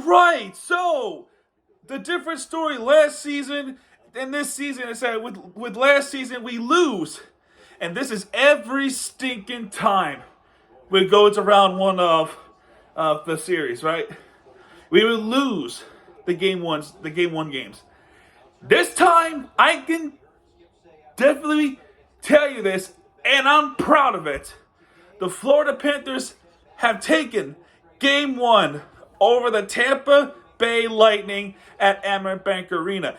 right. So the different story last season and this season is that with last season we lose, and this is every stinking time we go to round one of the series, right? We would lose the game one games. This time, I can definitely tell you this, and I'm proud of it. The Florida Panthers have taken game one over the Tampa Bay Lightning at Amerant Bank Arena.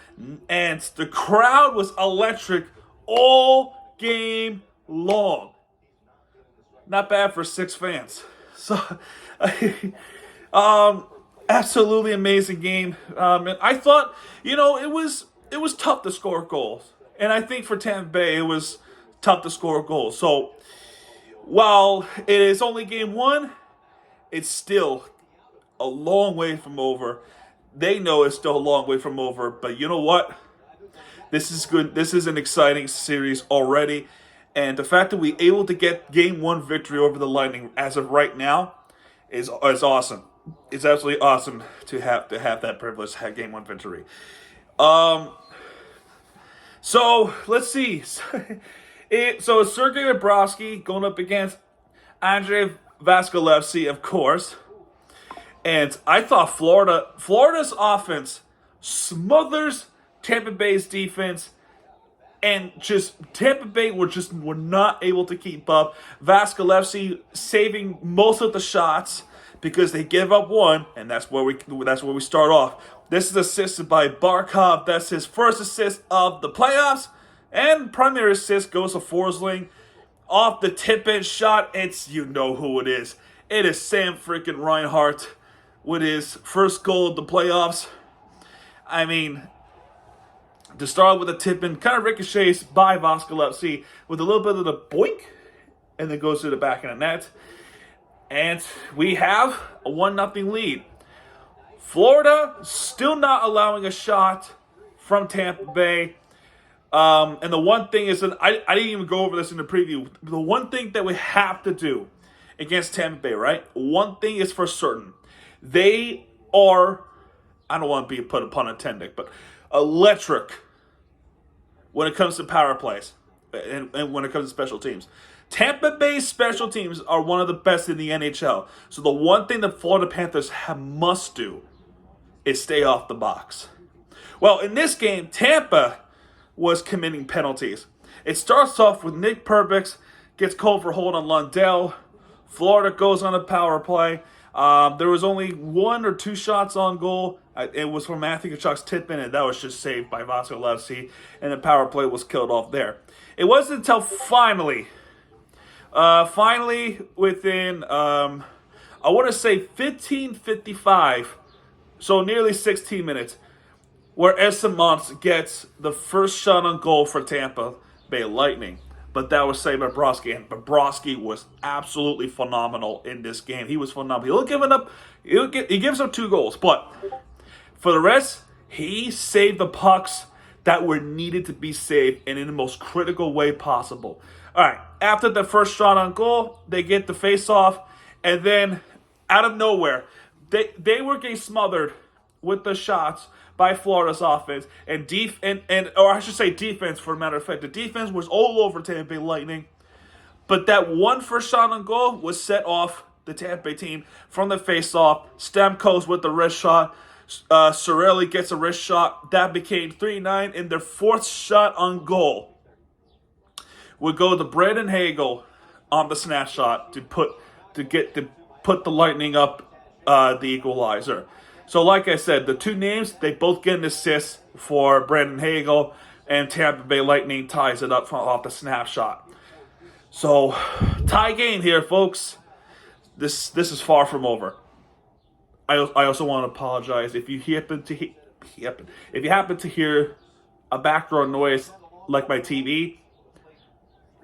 And the crowd was electric all game long. Not bad for 6 fans. So, absolutely amazing game. And I thought, it was tough to score goals. And I think for Tampa Bay, it was tough to score goals. So, while it is only game one, it's still a long way from over. They know it's still a long way from over. But you know what? This is good. This is an exciting series already. And the fact that we able to get game one victory over the Lightning as of right now is awesome. It's absolutely awesome to have that privilege to have game one victory. So let's see. So it's Sergei Bobrovsky going up against Andrei Vasilevskiy, of course. And I thought Florida's offense smothers Tampa Bay's defense, and just Tampa Bay were not able to keep up. Vasilevskiy saving most of the shots because they give up one, and that's where we start off. This is assisted by Barkov. That's his first assist of the playoffs, and primary assist goes to Forsling off the tip-in shot. You know who it is. It is Sam freaking Reinhart with his first goal of the playoffs. I mean, to start with a tip-in, kind of ricochets by Vasilevskiy with a little bit of the boink, and then goes to the back of the net. And we have a 1-0 lead. Florida still not allowing a shot from Tampa Bay. And the one thing is that I didn't even go over this in the preview. The one thing that we have to do against Tampa Bay, right? One thing is for certain. They are, I don't want to be put a pun intended, but electric when it comes to power plays and when it comes to special teams. Tampa Bay's special teams are one of the best in the NHL. So the one thing the Florida Panthers must do is stay off the box. Well, in this game, Tampa was committing penalties. It starts off with Nick Perbix gets called for hold on Lundell. Florida goes on a power play. There was only 1 or 2 shots on goal. It was from Matthew Tkachuk's tip-in, and that was just saved by Vasilevskiy, and the power play was killed off there. It wasn't until finally within, I want to say 15:55, so nearly 16 minutes, where Esamons gets the first shot on goal for Tampa Bay Lightning. But that was saved by Bobrovsky, and Bobrovsky was absolutely phenomenal in this game. He was phenomenal. He gives up 2 goals, but for the rest, he saved the pucks that were needed to be saved, and in the most critical way possible. All right, after the first shot on goal, they get the face-off, and then out of nowhere, they were getting smothered with the shots by Florida's offense or I should say defense, for a matter of fact. The defense was all over Tampa Bay Lightning, but that one first shot on goal was set off the Tampa Bay team from the face-off. Stamkos with the wrist shot. Cirelli gets a wrist shot. That became 3-9, and their 4th shot on goal would go to Brandon Hagel on the snapshot to put the Lightning up the equalizer. So like I said, the 2 names, they both get an assist for Brandon Hagel, and Tampa Bay Lightning ties it up off the snapshot. So, tie game here, folks. This is far from over. I also want to apologize if you happen to hear a background noise like my TV.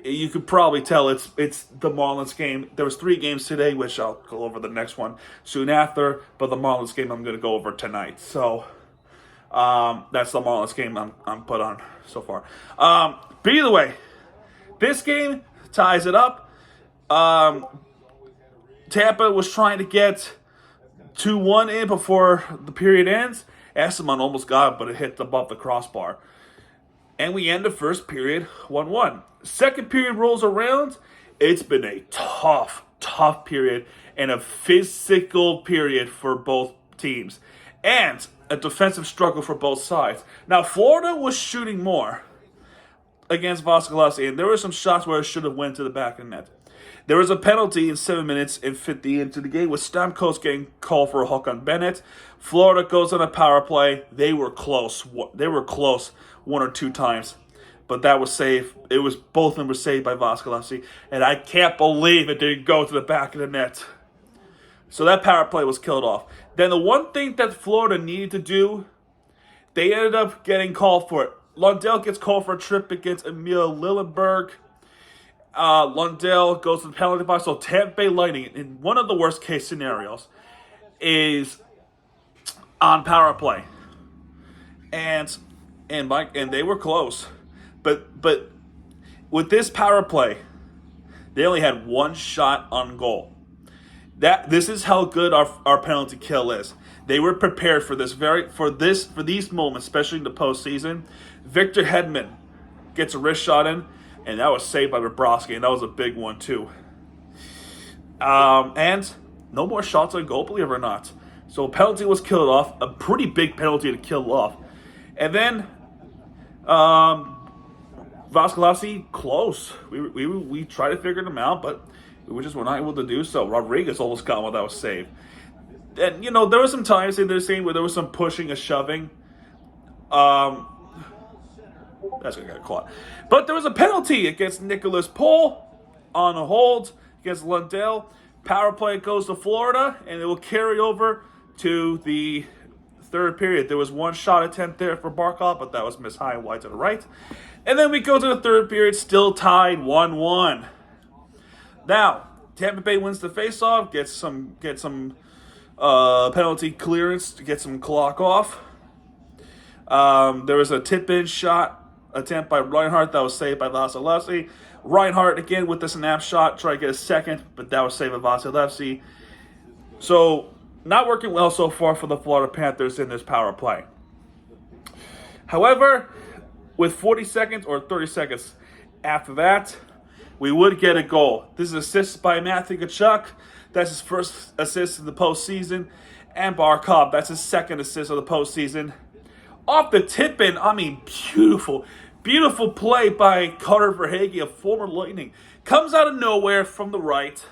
You could probably tell it's the Marlins game. There was 3 games today, which I'll go over the next one soon after. But the Marlins game I'm going to go over tonight. So that's the Marlins game I'm put on so far. But either way, this game ties it up. Tampa was trying to get 2-1 in before the period ends. Esteban almost got it, but it hit above the crossbar. And we end the first period 1-1. Second period rolls around. It's been a tough period and a physical period for both teams. And a defensive struggle for both sides. Now, Florida was shooting more against Vasilevskiy, and there were some shots where it should have went to the back of the net. There was a penalty in 7 minutes and 50 into the game with Stamkos getting called for a hook on Bennett. Florida goes on a power play. They were close. They were close 1 or 2 times, but that was saved. It was both of them were saved by Vasilevskiy, and I can't believe it didn't go to the back of the net. So that power play was killed off. Then the one thing that Florida needed to do, they ended up getting called for it. Lundell gets called for a trip against Emil Lillenberg. Lundell goes to the penalty box. So Tampa Bay Lightning, in one of the worst case scenarios, is on power play, and they were close, but with this power play, they only had 1 shot on goal. This is how good our penalty kill is. They were prepared for this for these moments, especially in the postseason. Victor Hedman gets a wrist shot in, and that was saved by Bobrovsky, and that was a big one too. And no more shots on goal, believe it or not. So a penalty was killed off, a pretty big penalty to kill off. And then Vasilevskiy, close. We tried to figure them out, but we just were not able to do so. Rodriguez almost got one that was saved. And, there were some times in this game where there was some pushing and shoving. That's going to get caught. But there was a penalty against Nicholas Pohl on a hold against Lundell. Power play goes to Florida, and it will carry over to the third period. There was 1 shot attempt there for Barkov, but that was missed high and wide to the right. And then we go to the third period, still tied 1-1. Now, Tampa Bay wins the faceoff, gets some penalty clearance to get some clock off. There was a tip-in shot attempt by Reinhart that was saved by Vasilevskiy. Reinhart again with the snapshot, tried to get a second, but that was saved by Vasilevskiy. So, not working well so far for the Florida Panthers in this power play. However, with 40 seconds or 30 seconds after that, we would get a goal. This is assist by Matthew Tkachuk. That's his first assist in the postseason. And Barkov, that's his second assist of the postseason. Off the tip-in, beautiful play by Carter Verhaeghe, a former Lightning. Comes out of nowhere from the right.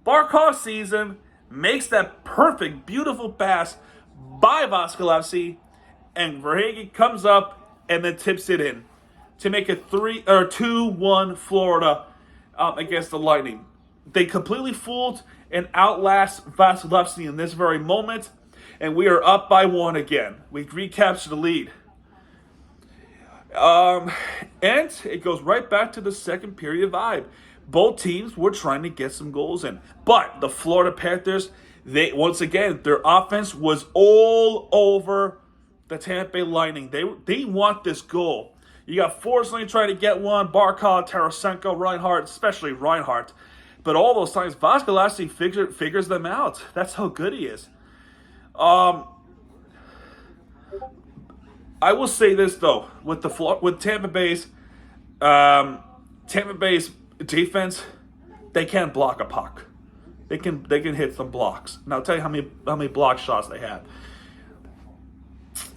Barkov sees him, makes that perfect, beautiful pass by Vasilevskiy, and Verhaeghe comes up and then tips it in to make it 2-1 Florida against the Lightning. They completely fooled and outlast Vasilevskiy in this very moment, and we are up by 1 again. We recapture the lead. And it goes right back to the second period vibe. Both teams were trying to get some goals in. But the Florida Panthers, once again, their offense was all over the Tampa Bay Lightning. They want this goal. You got Forsling trying to get one, Barkov, Tarasenko, Reinhart, especially Reinhart. But all those times, Vasilevskiy figures them out. That's how good he is. I will say this though, with Tampa Bay's defense, they can't block a puck. They can hit some blocks. And I'll tell you how many block shots they had.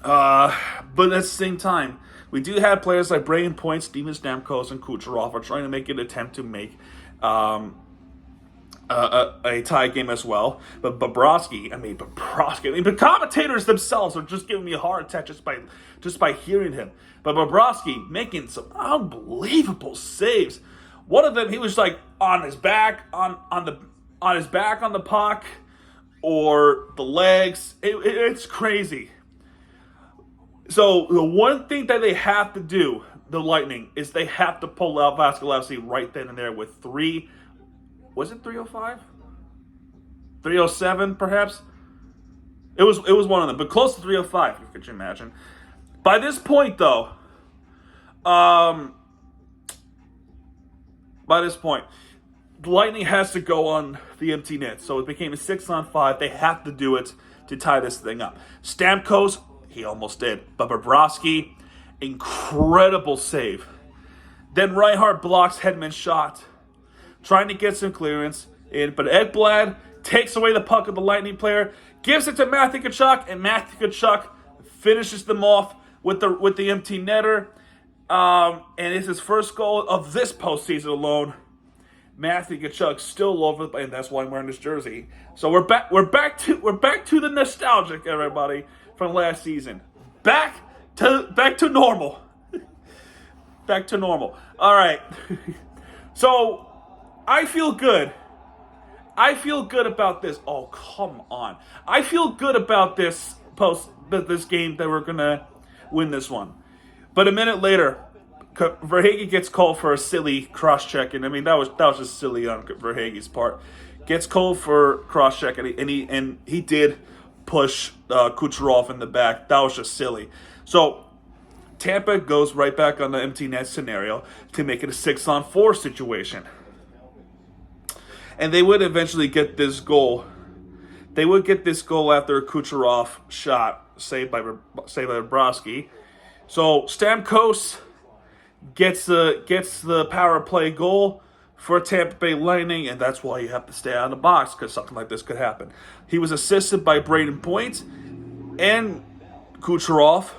But at the same time, we do have players like Braden Point, Steven Stamkos, and Kucherov are trying to make an attempt to make a tie game as well. But Bobrovsky, the commentators themselves are just giving me a heart attack just by hearing him. But Bobrovsky making some unbelievable saves. One of them, he was like on his back on the puck or the legs. It's crazy. So the one thing that they have to do, the Lightning, is they have to pull out Vasilevskiy right then and there with 305? 307 perhaps? It was one of them, but close to 305, could you imagine? By this point though, the Lightning has to go on the empty net. So it became a 6-on-5. They have to do it to tie this thing up. Stamkos, he almost did. But Bobrovsky, incredible save. Then Reinhart blocks Hedman's shot, trying to get some clearance in. But Ekblad takes away the puck of the Lightning player, gives it to Matthew Tkachuk, and Matthew Tkachuk finishes them off with the empty netter. And it's his first goal of this postseason alone. Matthew Tkachuk still over, and that's why I'm wearing this jersey. So we're back to the nostalgic, everybody, from last season. Back to normal. Back to normal. All right. So I feel good. I feel good about this. Oh, come on. I feel good about this game that we're gonna win this one. But a minute later, Verhaeghe gets called for a silly cross-check, and I mean that was just silly on Verhaeghe's part. Gets called for cross-check, and he did push Kucherov in the back. That was just silly. So Tampa goes right back on the empty net scenario to make it a 6-on-4 situation, and they would eventually get this goal. They would get this goal after a Kucherov shot saved by Bobrovsky. So Stamkos gets the power play goal for Tampa Bay Lightning, and that's why you have to stay out of the box, because something like this could happen. He was assisted by Braden Point and Kucherov,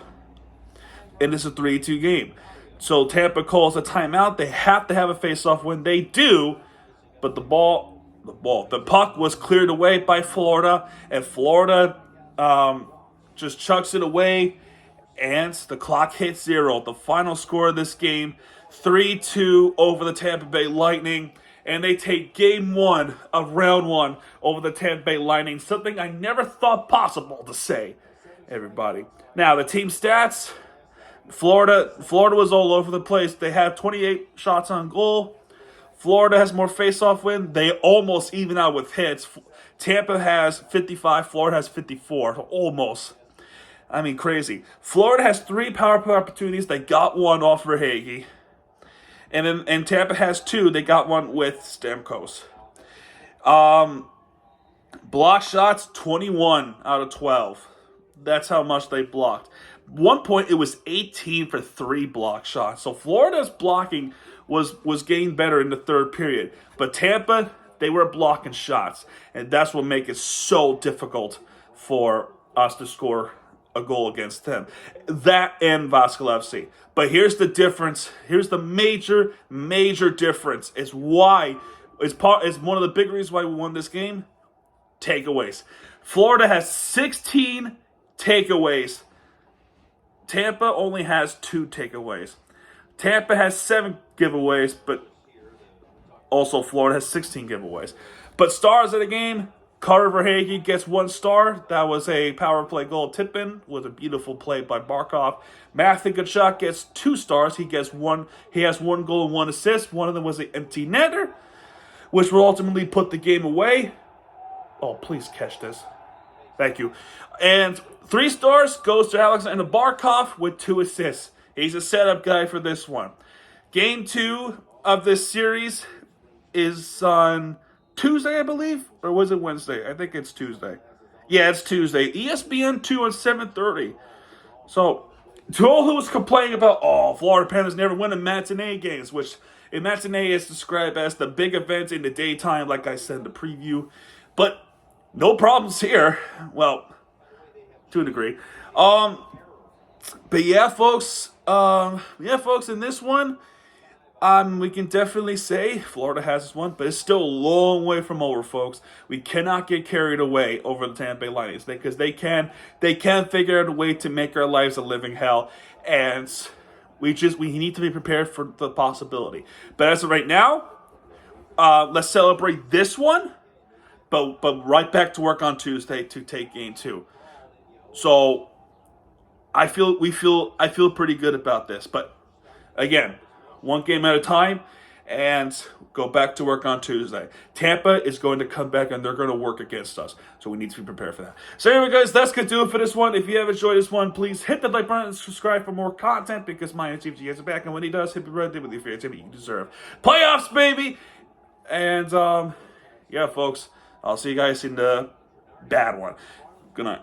and it's a 3-2 game. So Tampa calls a timeout. They have to have a face-off when they do, but the puck was cleared away by Florida, and Florida just chucks it away. And the clock hits 0. The final score of this game, 3-2 over the Tampa Bay Lightning. And they take game 1 of round 1 over the Tampa Bay Lightning. Something I never thought possible to say, everybody. Now, the team stats. Florida was all over the place. They had 28 shots on goal. Florida has more face-off win. They almost even out with hits. Tampa has 55. Florida has 54. Almost. I mean, crazy. Florida has 3 power play opportunities. They got one off Verhaeghe. And Tampa has 2. They got one with Stamkos. Block shots, 21 out of 12. That's how much they blocked. One point, it was 18 for 3 block shots. So Florida's blocking was getting better in the third period. But Tampa, they were blocking shots. And that's what makes it so difficult for us to score a goal against them. That and Vasilevskiy. But here's the difference. Here's the major difference. Is one of the big reasons why we won this game. Takeaways. Florida has 16 takeaways. Tampa only has 2 takeaways. Tampa has 7 giveaways, but also Florida has 16 giveaways. But stars of the game, Carter Verhaeghe gets 1 star. That was a power play goal tip-in. Was a beautiful play by Barkov. Matthew Tkachuk gets 2 stars. He has 1 goal and 1 assist. One of them was an empty netter, which will ultimately put the game away. Oh, please catch this. Thank you. And 3 stars goes to Alexander Barkov with 2 assists. He's a setup guy for this one. Game 2 of this series is on Tuesday, I believe, or was it Wednesday? I think it's Tuesday. Yeah, it's Tuesday. ESPN 2 at 7:30. So, to all who was complaining about, Florida Panthers never win in matinee games, which a matinee is described as the big event in the daytime, like I said in the preview. But no problems here. Well, to a degree. But yeah, folks. In this one, we can definitely say Florida has this one, but it's still a long way from over, folks. We cannot get carried away over the Tampa Bay Lightning because they can figure out a way to make our lives a living hell, and we need to be prepared for the possibility. But as of right now, let's celebrate this one, but right back to work on Tuesday to take game 2. So I feel pretty good about this, but again, 1 game at a time, and go back to work on Tuesday. Tampa is going to come back, and they're going to work against us, so we need to be prepared for that. So anyway, guys, that's going to do it for this one. If you have enjoyed this one, please hit the like button and subscribe for more content, because my Chief G is back, and when he does, hit the red with your favorite team you deserve. Playoffs, baby! And yeah, folks, I'll see you guys in the bad one. Good night.